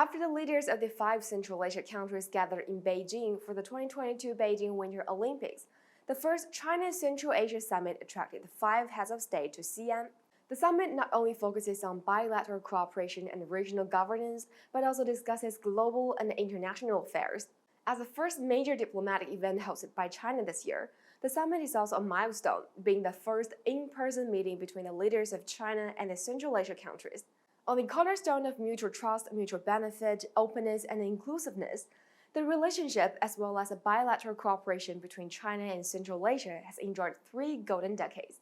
After the leaders of the 5 Central Asia countries gathered in Beijing for the 2022 Beijing Winter Olympics, the first China-Central Asia Summit attracted the 5 heads of state to Xi'an. The summit not only focuses on bilateral cooperation and regional governance, but also discusses global and international affairs. As the first major diplomatic event hosted by China this year, the summit is also a milestone, being the first in-person meeting between the leaders of China and the Central Asia countries. On the cornerstone of mutual trust, mutual benefit, openness, and inclusiveness, the relationship as well as the bilateral cooperation between China and Central Asia has enjoyed 3 golden decades.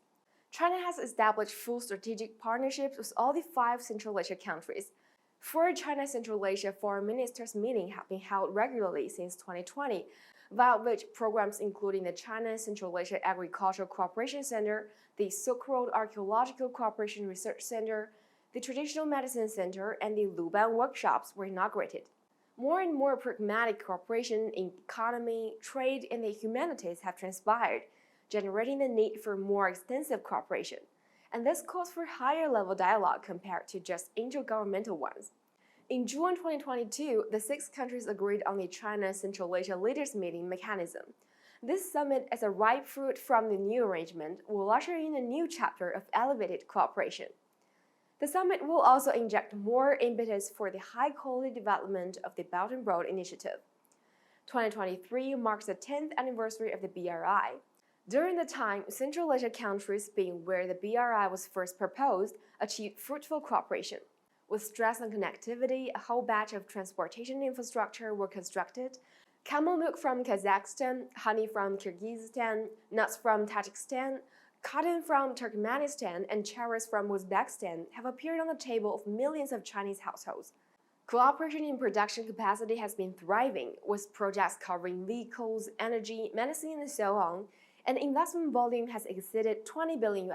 China has established full strategic partnerships with all the 5 Central Asia countries. 4 China-Central Asia foreign ministers' meetings have been held regularly since 2020, via which programs including the China-Central Asia Agricultural Cooperation Center, the Silk Road Archaeological Cooperation Research Center, the Traditional Medicine Center, and the Luban workshops were inaugurated. More and more pragmatic cooperation in economy, trade, and the humanities have transpired, generating the need for more extensive cooperation. And this calls for higher-level dialogue compared to just intergovernmental ones. In June 2022, the 6 countries agreed on the China-Central Asia Leaders Meeting mechanism. This summit, as a ripe fruit from the new arrangement, will usher in a new chapter of elevated cooperation. The summit will also inject more impetus for the high-quality development of the Belt and Road Initiative. 2023 marks the 10th anniversary of the BRI. During the time, Central Asia countries, being where the BRI was first proposed, achieved fruitful cooperation. With stress on connectivity, a whole batch of transportation infrastructure were constructed. Camel milk from Kazakhstan, honey from Kyrgyzstan, nuts from Tajikistan, cotton from Turkmenistan, and cherries from Uzbekistan have appeared on the table of millions of Chinese households. Cooperation in production capacity has been thriving, with projects covering vehicles, energy, medicine, and so on, and investment volume has exceeded $20 billion.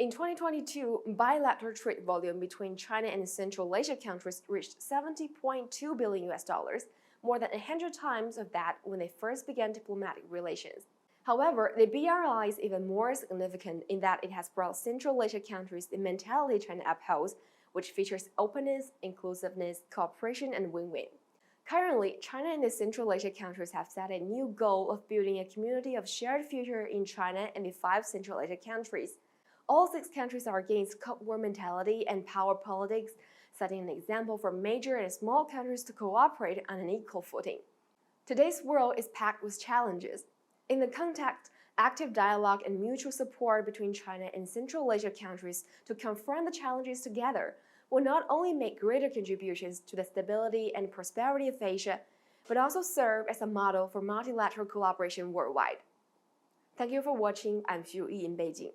In 2022, bilateral trade volume between China and Central Asia countries reached $70.2 billion, more than 100 times of that when they first began diplomatic relations. However, the BRI is even more significant in that it has brought Central Asia countries the mentality China upholds, which features openness, inclusiveness, cooperation, and win-win. Currently, China and the Central Asia countries have set a new goal of building a community of shared future in China and the 5 Central Asia countries. All 6 countries are against Cold War mentality and power politics, setting an example for major and small countries to cooperate on an equal footing. Today's world is packed with challenges. In the context, active dialogue and mutual support between China and Central Asia countries to confront the challenges together will not only make greater contributions to the stability and prosperity of Asia, but also serve as a model for multilateral collaboration worldwide. Thank you for watching. I'm Xu Yi in Beijing.